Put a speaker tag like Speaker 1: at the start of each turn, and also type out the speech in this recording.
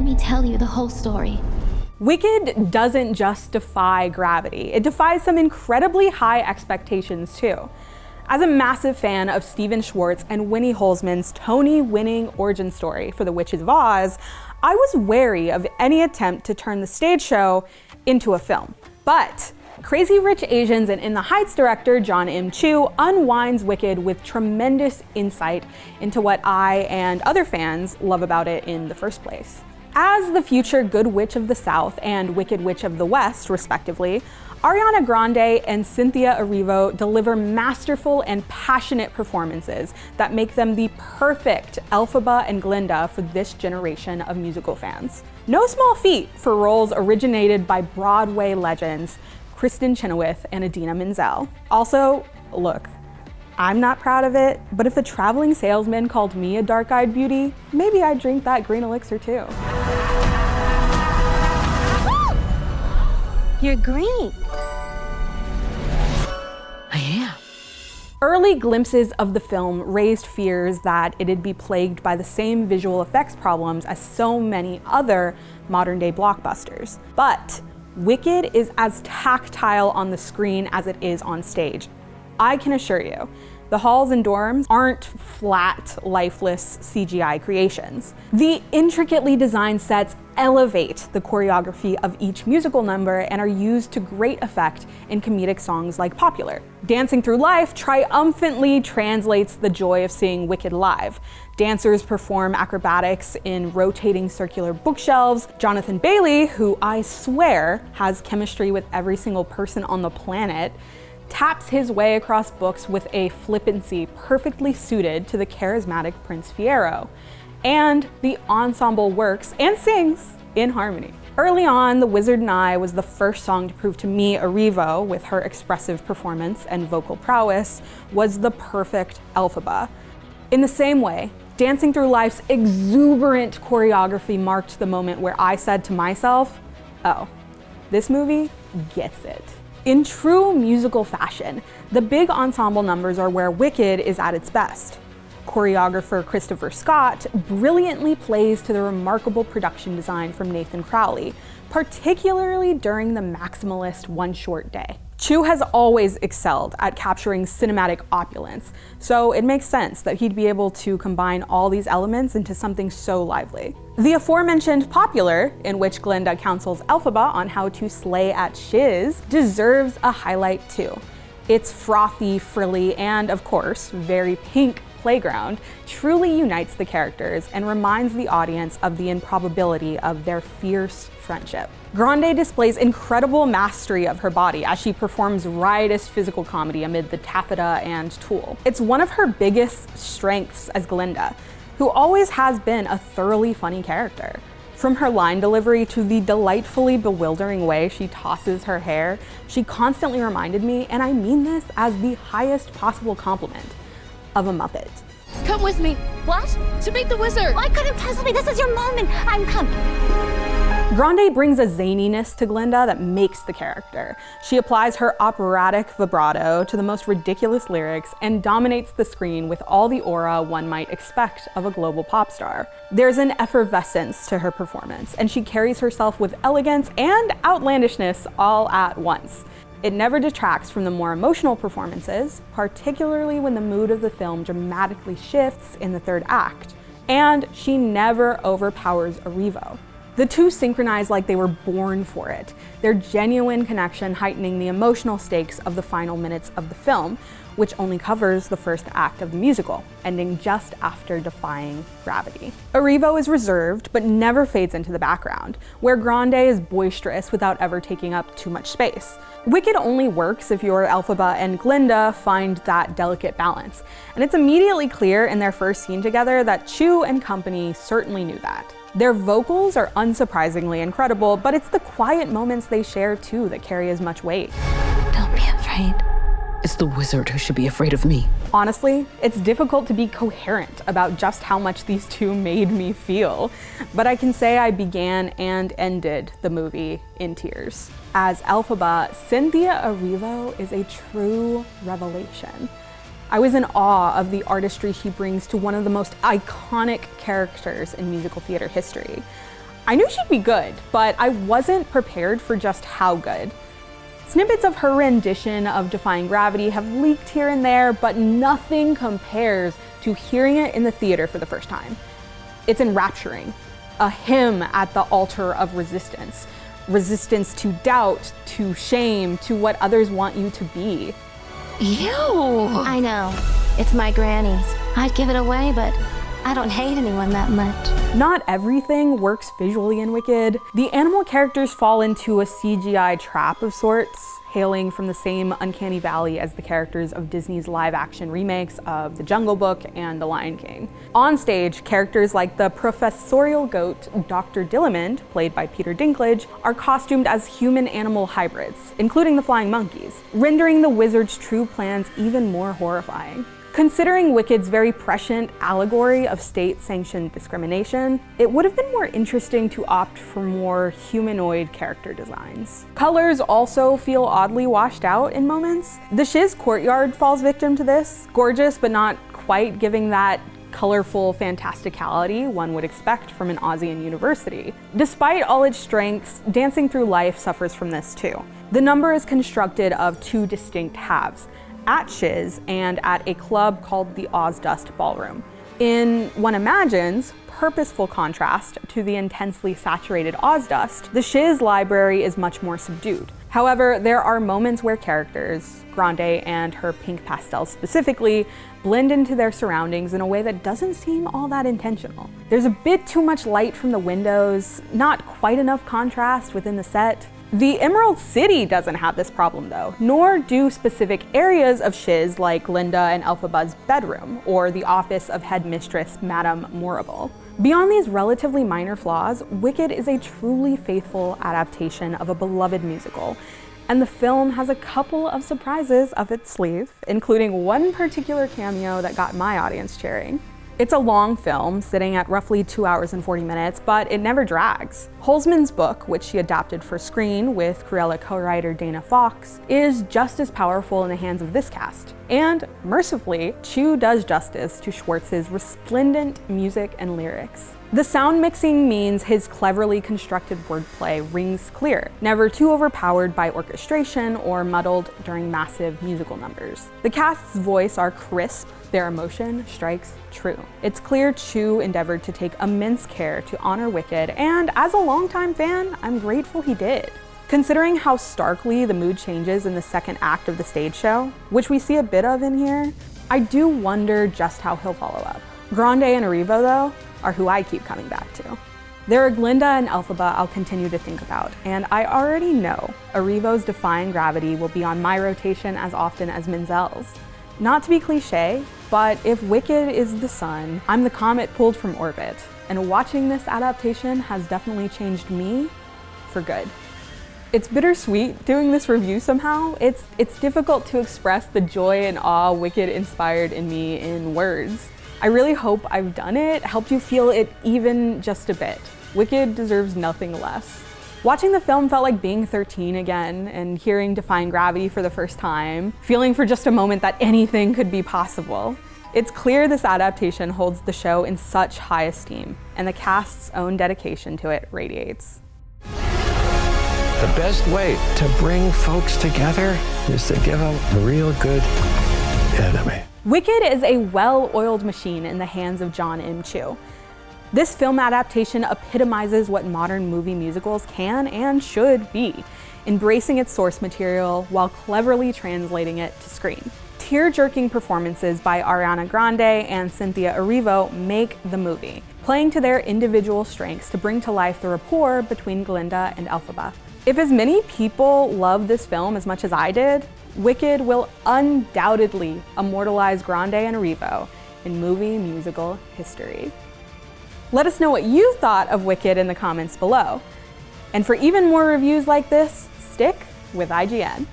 Speaker 1: me tell you the whole story.
Speaker 2: Wicked doesn't just defy gravity, it defies some incredibly high expectations too. As a massive fan of Stephen Schwartz and Winnie Holzman's Tony-winning origin story for The Witches of Oz, I was wary of any attempt to turn the stage show into a film. But Crazy Rich Asians and In the Heights director Jon M unwinds Wicked with tremendous insight into what I and other fans love about it in the first place. As the future Good Witch of the South and Wicked Witch of the West, respectively, Ariana Grande and Cynthia Erivo deliver masterful and passionate performances that make them the perfect Elphaba and Glinda for this generation of musical fans. No small feat for roles originated by Broadway legends Kristen Chenoweth and Idina Menzel. Also, look, I'm not proud of it, but if a traveling salesman called me a dark-eyed beauty, maybe I'd drink that green elixir too.
Speaker 3: You're green. I am.
Speaker 2: Early glimpses of the film raised fears that it'd be plagued by the same visual effects problems as so many other modern-day blockbusters. But Wicked is as tactile on the screen as it is on stage. I can assure you, the halls and dorms aren't flat, lifeless CGI creations. The intricately designed sets elevate the choreography of each musical number and are used to great effect in comedic songs like Popular. Dancing Through Life triumphantly translates the joy of seeing Wicked live. Dancers perform acrobatics in rotating circular bookshelves. Jonathan Bailey, who I swear has chemistry with every single person on the planet, taps his way across books with a flippancy perfectly suited to the charismatic Prince Fiero. And the ensemble works and sings in harmony. Early on, The Wizard and I was the first song to prove to me Erivo, with her expressive performance and vocal prowess, was the perfect Elphaba. In the same way, Dancing Through Life's exuberant choreography marked the moment where I said to myself, oh, this movie gets it. In true musical fashion, the big ensemble numbers are where Wicked is at its best. Choreographer Christopher Scott brilliantly plays to the remarkable production design from Nathan Crowley, particularly during the maximalist One Short Day. Chu has always excelled at capturing cinematic opulence, so it makes sense that he'd be able to combine all these elements into something so lively. The aforementioned Popular, in which Glinda counsels Elphaba on how to slay at shiz, deserves a highlight too. Its frothy, frilly, and of course, very pink playground truly unites the characters and reminds the audience of the improbability of their fierce friendship. Grande displays incredible mastery of her body as she performs riotous physical comedy amid the taffeta and tulle. It's one of her biggest strengths as Glinda, who always has been a thoroughly funny character. From her line delivery to the delightfully bewildering way she tosses her hair, she constantly reminded me, and I mean this as the highest possible compliment, of a Muppet.
Speaker 4: Come with me.
Speaker 3: What?
Speaker 4: To meet the wizard.
Speaker 3: I couldn't possibly. This is your moment. I'm coming.
Speaker 2: Grande brings a zaniness to Glinda that makes the character. She applies her operatic vibrato to the most ridiculous lyrics and dominates the screen with all the aura one might expect of a global pop star. There's an effervescence to her performance, and she carries herself with elegance and outlandishness all at once. It never detracts from the more emotional performances, particularly when the mood of the film dramatically shifts in the third act. And she never overpowers Erivo. The two synchronize like they were born for it, their genuine connection heightening the emotional stakes of the final minutes of the film, which only covers the first act of the musical, ending just after defying gravity. Erivo is reserved, but never fades into the background, where Grande is boisterous without ever taking up too much space. Wicked only works if your Elphaba and Glinda find that delicate balance, and it's immediately clear in their first scene together that Chu and company certainly knew that. Their vocals are unsurprisingly incredible, but it's the quiet moments they share too that carry as much weight.
Speaker 3: Don't be afraid.
Speaker 4: It's the wizard who should be afraid of me.
Speaker 2: Honestly, it's difficult to be coherent about just how much these two made me feel, but I can say I began and ended the movie in tears. As Elphaba, Cynthia Erivo is a true revelation. I was in awe of the artistry she brings to one of the most iconic characters in musical theater history. I knew she'd be good, but I wasn't prepared for just how good. Snippets of her rendition of Defying Gravity have leaked here and there, but nothing compares to hearing it in the theater for the first time. It's enrapturing, a hymn at the altar of resistance. Resistance to doubt, to shame, to what others want you to be.
Speaker 3: Ew! I know. It's my granny's. I'd give it away, but I don't hate anyone that much.
Speaker 2: Not everything works visually in Wicked. The animal characters fall into a CGI trap of sorts, hailing from the same uncanny valley as the characters of Disney's live-action remakes of The Jungle Book and The Lion King. On stage, characters like the professorial goat, Dr. Dillamond, played by Peter Dinklage, are costumed as human-animal hybrids, including the flying monkeys, rendering the wizard's true plans even more horrifying. Considering Wicked's very prescient allegory of state-sanctioned discrimination, it would have been more interesting to opt for more humanoid character designs. Colors also feel oddly washed out in moments. The Shiz courtyard falls victim to this, gorgeous but not quite giving that colorful fantasticality one would expect from an Aussian university. Despite all its strengths, Dancing Through Life suffers from this too. The number is constructed of two distinct halves, at Shiz and at a club called the Ozdust Ballroom. In, one imagines, purposeful contrast to the intensely saturated Ozdust, the Shiz library is much more subdued. However, there are moments where characters, Grande and her pink pastels specifically, blend into their surroundings in a way that doesn't seem all that intentional. There's a bit too much light from the windows, not quite enough contrast within the set. The Emerald City doesn't have this problem though, nor do specific areas of Shiz like Glinda and Elphaba's bedroom, or the office of headmistress Madame Morrible. Beyond these relatively minor flaws, Wicked is a truly faithful adaptation of a beloved musical, and the film has a couple of surprises up its sleeve, including one particular cameo that got my audience cheering. It's a long film, sitting at roughly 2 hours and 40 minutes, but it never drags. Holzman's book, which she adapted for screen with Cruella co-writer Dana Fox, is just as powerful in the hands of this cast. And, mercifully, Chu does justice to Schwartz's resplendent music and lyrics. The sound mixing means his cleverly constructed wordplay rings clear, never too overpowered by orchestration or muddled during massive musical numbers. The cast's voice are crisp, their emotion strikes true. It's clear Chu endeavored to take immense care to honor Wicked, and as a longtime fan, I'm grateful he did. Considering how starkly the mood changes in the second act of the stage show, which we see a bit of in here, I do wonder just how he'll follow up. Grande and Erivo, though, are who I keep coming back to. There are Glinda and Elphaba I'll continue to think about, and I already know Erivo's Defying Gravity will be on my rotation as often as Menzel's. Not to be cliche, but if Wicked is the sun, I'm the comet pulled from orbit, and watching this adaptation has definitely changed me for good. It's bittersweet doing this review somehow. It's difficult to express the joy and awe Wicked inspired in me in words. I really hope I've done it, helped you feel it even just a bit. Wicked deserves nothing less. Watching the film felt like being 13 again, and hearing Defying Gravity for the first time, feeling for just a moment that anything could be possible. It's clear this adaptation holds the show in such high esteem, and the cast's own dedication to it radiates.
Speaker 1: The best way to bring folks together is to give them a real good enemy.
Speaker 2: Wicked is a well-oiled machine in the hands of Jon M. This film adaptation epitomizes what modern movie musicals can and should be, embracing its source material while cleverly translating it to screen. Tear-jerking performances by Ariana Grande and Cynthia Erivo make the movie, playing to their individual strengths to bring to life the rapport between Glinda and Elphaba. If as many people love this film as much as I did, Wicked will undoubtedly immortalize Grande and Erivo in movie musical history. Let us know what you thought of Wicked in the comments below. And for even more reviews like this, stick with IGN.